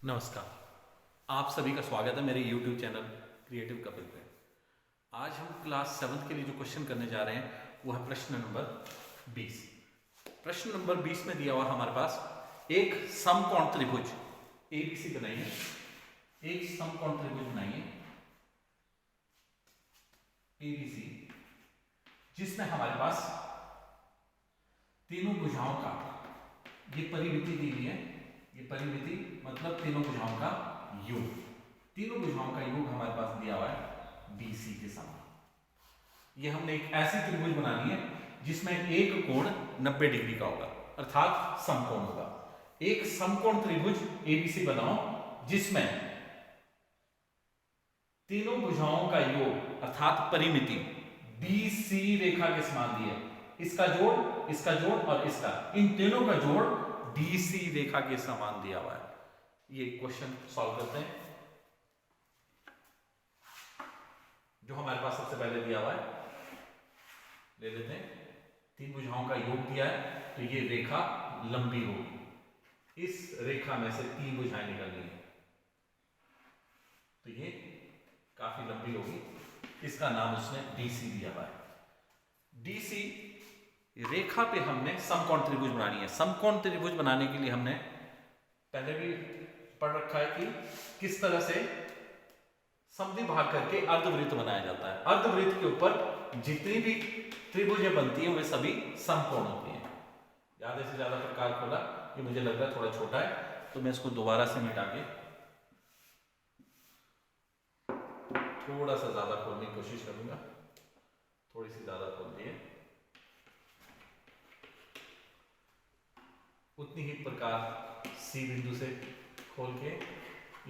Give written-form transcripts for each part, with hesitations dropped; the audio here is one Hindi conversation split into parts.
नमस्कार। आप सभी का स्वागत है मेरे YouTube चैनल क्रिएटिव कपिल पे। आज हम क्लास 7th के लिए जो क्वेश्चन करने जा रहे हैं वो है प्रश्न नंबर 20। प्रश्न नंबर 20 में दिया हुआ हमारे पास एक समकोण त्रिभुज ABC बनाइए। एक समकोण त्रिभुज बनाइए ABC, जिसमें हमारे पास तीनों भुजाओं का ये परिमिति दी हुई है। ये परिमिति मतलब तीनों भुजाओं का योग, तीनों भुजाओं का योग हमारे पास दिया हुआ है BC के समान। ये हमने एक ऐसी त्रिभुज बनानी है जिसमें एक कोण 90 डिग्री का होगा, अर्थात समकोण होगा। एक समकोण त्रिभुज ABC बनाओ जिसमें तीनों भुजाओं का योग अर्थात परिमिति BC रेखा के समान दी है। इसका जोड़ और इसका, इन तीनों का जोड़ BC रेखा के समान दिया हुआ है। ये क्वेश्चन सॉल्व करते हैं। जो हमारे पास सबसे पहले दिया हुआ है ले लेते हैं। तीन भुजाओं का योग दिया है तो ये रेखा लंबी होगी। इस रेखा में से तीन भुजाएं निकलनी है तो ये काफी लंबी होगी। इसका नाम उसने DC दिया हुआ है। DC रेखा पे हमने समकोण त्रिभुज बनानी है। समकोण त्रिभुज बनाने के लिए हमने पहले भी पढ़ रखा है कि किस तरह से समद्विभाग करके अर्धवृत्त बनाया जाता है। अर्धवृत्त के ऊपर जितनी भी त्रिभुजें बनती हैं वे सभी समकोण होती हैं। ज्यादा से ज्यादा प्रकार खोला, ये मुझे लग रहा है थोड़ा छोटा है तो मैं इसको दोबारा से मिटा के थोड़ा सा ज्यादा खोलने की कोशिश करूंगा। थोड़ी सी ज्यादा खोल दिए, उतनी ही प्रकार C बिंदु से खोल के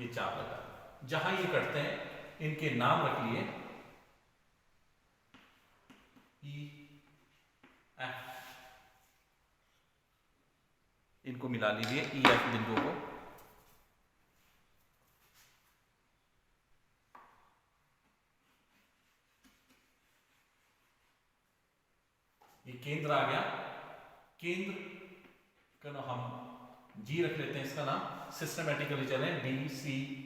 ये चाप लगा। जहां ये कटते हैं इनके नाम रख लिए EF, इनको मिला लीजिए EF बिंदुओं को। ये केंद्र आ गया। केंद्र का नाम हम G रख लेते हैं। इसका नाम सिस्टमेटिकली चले DCEFG।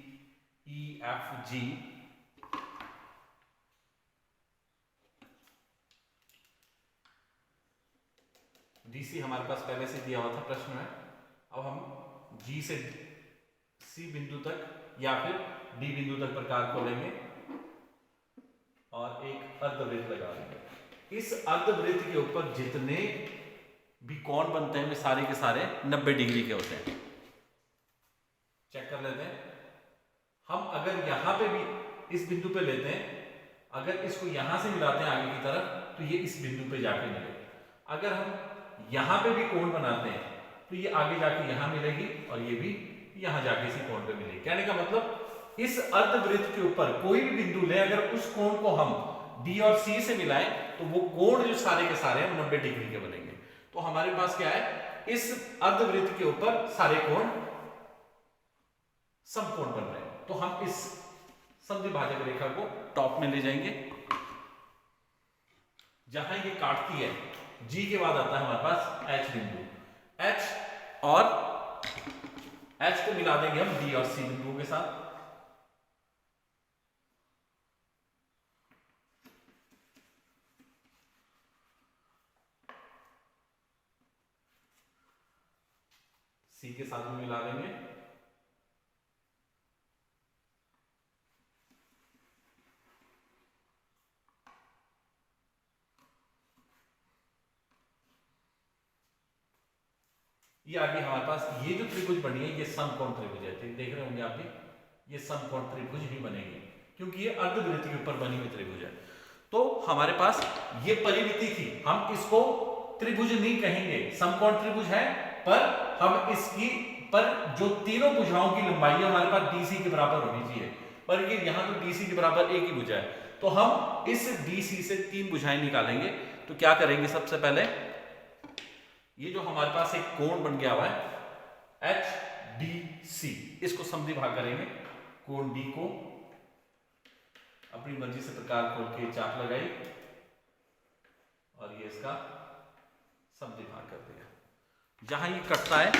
DC हमारे पास पहले से दिया हुआ था प्रश्न में। अब हम G से C बिंदु तक या फिर D बिंदु तक प्रकार खोलेंगे और एक अर्धवृत्त लगा देंगे। इस अर्धवृत्त के ऊपर जितने भी कोण बनते हैं वे सारे के सारे 90 डिग्री के होते हैं। चेक कर लेते हैं। हम अगर यहां पे भी इस बिंदु पे लेते हैं, अगर इसको यहां से मिलाते हैं आगे की तरफ तो ये इस बिंदु पे जाके मिलेगा। अगर हम यहां पे भी कोण बनाते हैं तो ये आगे जाके यहां मिलेगी और ये भी यहां जाके इसी कोण पे मिलेगी। कहने का मतलब इस अर्धवृत्त के ऊपर कोई भी बिंदु ले, अगर उस कोण को हम D और C से मिलाएं तो वो कोण जो सारे के सारे हैं 90 डिग्री के बनेंगे। तो हमारे पास क्या है, इस अर्धवृत्त के ऊपर सारे कोण समकोण बन रहे हैं। तो हम इस समद्विभाजक रेखा को टॉप में ले जाएंगे। जहां ये काटती है G के बाद आता है हमारे पास H बिंदु। H और H को मिला देंगे हम D और C बिंदुओं के साथ। C के साथ में मिला देंगे। ये आगे हमारे पास ये जो त्रिभुज बनी है ये समकोण त्रिभुज है। देख रहे होंगे आप भी, ये समकोण त्रिभुज ही बनेगी क्योंकि ये अर्धवृत्त के ऊपर बनी हुई त्रिभुज है। तो हमारे पास ये परिमिति थी, हम इसको त्रिभुज नहीं कहेंगे, समकोण त्रिभुज है, पर हम इसकी पर जो तीनों भुजाओं की लंबाई हमारे पास DC के बराबर होनी चाहिए। पर ये यहां तो DC के बराबर एक ही भुजा है तो हम इस DC से तीन भुजाएं निकालेंगे। तो क्या करेंगे, सबसे पहले ये जो हमारे पास एक कोण बन गया हुआ है HDC, इसको समद्विभाग करेंगे। कोण D को अपनी मर्जी से प्रकार खोल के चाप लगाई और ये इसका समद्विभाग कर दिया। जहां ये कटता है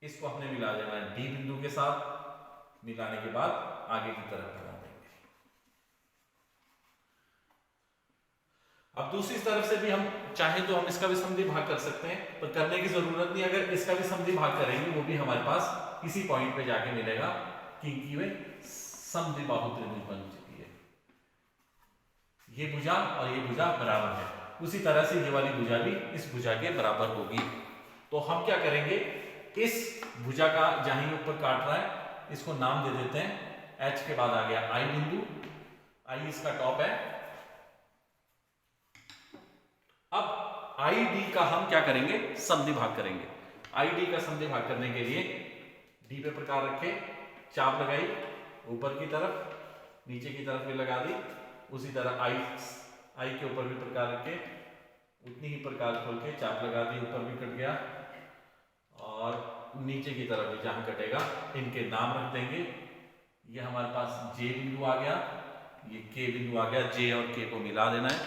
इसको हमने मिला देना है डी बिंदु के साथ। मिलाने के बाद आगे की तरफ बढ़ा देंगे। अब दूसरी तरफ से भी हम चाहें तो हम इसका भी समद्वि भाग कर सकते हैं, पर करने की जरूरत नहीं। अगर इसका भी समद्वि भाग करेंगे वो भी हमारे पास इसी पॉइंट पे जाके मिलेगा, क्योंकि वे समद्विबाहु त्रिभुज बन चुकी है। ये भुजा और ये भुजा बराबर है, उसी तरह से ये वाली भुजा भी इस भुजा के बराबर होगी। तो हम क्या करेंगे, इस भुजा का जहां ये ऊपर काट रहा है इसको नाम दे देते हैं, H के बाद आ गया I बिंदु, I इसका टॉप है। अब ID का हम क्या करेंगे, समद्वि भाग करेंगे। ID का समद्वि भाग करने के लिए D पे प्रकार रखे, चाप लगाई ऊपर की तरफ, नीचे की तरफ भी लगा दी। उसी तरह I के ऊपर भी प्रकार रखे, उतनी ही प्रकार खोल के चाप लगा दी, ऊपर भी कट गया और नीचे की तरफ भी जहां कटेगा इनके नाम रख देंगे। ये हमारे पास J बिंदु आ गया, ये K बिंदु आ गया। J और K को मिला देना है।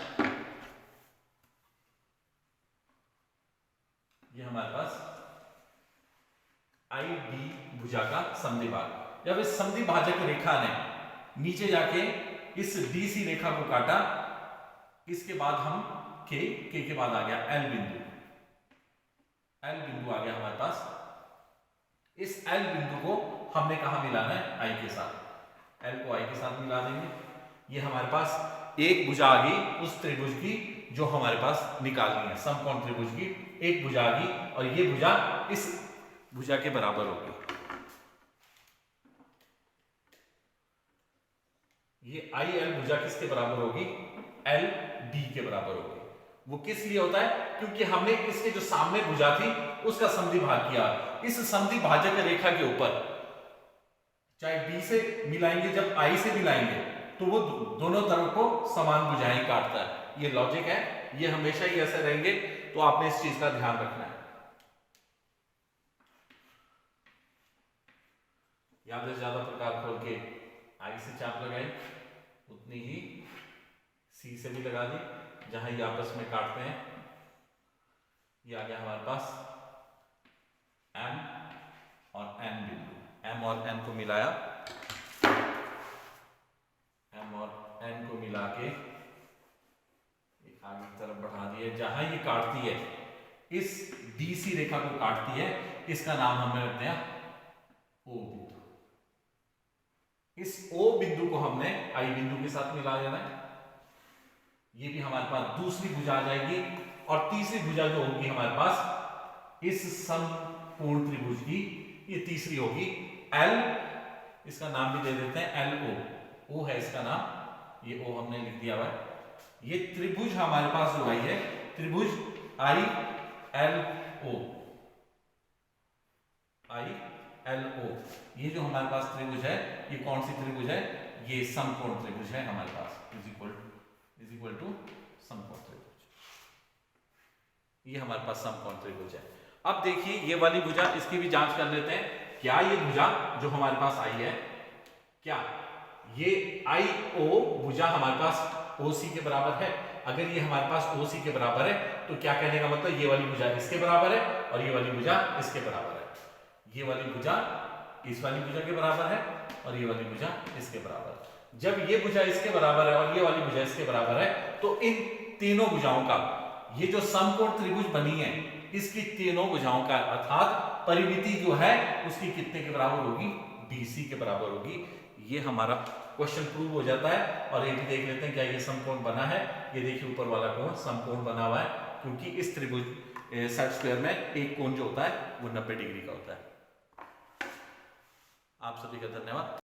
ये हमारे पास ID भुजा का समद्वि भाग। जब इस समद्वि भाजक रेखा ने नीचे जाके इस DC रेखा को काटा, इसके बाद हम K के बाद आ गया L बिंदु, L बिंदु आ गया हमारे पास। इस L बिंदु को हमने कहा मिलाना है, I के साथ। L को I के साथ मिला देंगे। ये हमारे पास एक भुजा आ गई उस त्रिभुज की जो हमारे पास निकालनी है, समकोण त्रिभुज की एक भुजा आ गई, और ये भुजा इस भुजा के बराबर होगी। ये IL भुजा किसके बराबर होगी, LD के बराबर होगी। वो किस लिए होता है, क्योंकि हमने इसके जो सामने भुजा थी उसका समद्वि भाग किया। इस समद्वि भाजक रेखा के ऊपर चाहे D से मिलाएंगे, जब I से मिलाएंगे तो वो दोनों तरफ को समान भुजाएं काटता है। ये लॉजिक है, ये हमेशा ही ऐसे रहेंगे, तो आपने इस चीज का ध्यान रखना है। ज्यादा से ज्यादा प्रकार खोल के I से चाप लगाई, उतनी ही C से भी लगा दी, जहां ये आपस में काटते हैं। ये आ गया हमारे पास M और N बिंदु। M और N को मिलाया, M और N को मिला के आगे की तरफ बढ़ा दिए। जहां ये काटती है, इस DC रेखा को काटती है, इसका नाम हमने रखते हैं O बिंदु। इस O बिंदु को हमने I बिंदु के साथ मिला देना है। ये भी हमारे पास दूसरी भुजा आ जाएगी, और तीसरी भुजा जो होगी हमारे पास इस समकोण त्रिभुज की, ये तीसरी होगी L। इसका नाम भी दे देते हैं LO, O है इसका नाम, ये O हमने लिख दिया हुआ है। ये त्रिभुज हमारे पास जो आई है, त्रिभुज ILO, ILO, ये जो हमारे पास त्रिभुज है, ये कौन सी त्रिभुज है, ये समकोण त्रिभुज है हमारे पास, इज इक्वल टू समकोण त्रिभुज। ये हमारे पास समकोण त्रिभुज है। अब देखिए ये वाली भुजा, इसकी भी जांच कर लेते हैं। क्या ये भुजा जो हमारे पास आई है, क्या ये IO भुजा हमारे पास OC के बराबर है? अगर ये हमारे पास OC के बराबर है तो क्या कहने का मतलब, ये वाली भुजा इसके बराबर है और ये वाली भुजा इसके बराबर है। ये वाली भुजा इस वाली भुजा के बराबर है और ये वाली भुजा इसके बराबर है। जब ये भुजा इसके बराबर है और ये वाली भुजा इसके बराबर है, तो इन तीनों भुजाओं का, ये जो समकोण त्रिभुज बनी है, इसकी तीनों भुजाओं का अर्थात परिमिति जो है उसकी कितने के बराबर होगी, BC के बराबर होगी। ये हमारा क्वेश्चन प्रूव हो जाता है। और ये भी देख लेते हैं क्या ये समकोण बना है। ये देखिए ऊपर वाला कोण समकोण बना हुआ है, क्योंकि इस त्रिभुज सेट स्क्वायर में एक कोण जो होता है वो 90 डिग्री का होता है। आप सभी का धन्यवाद।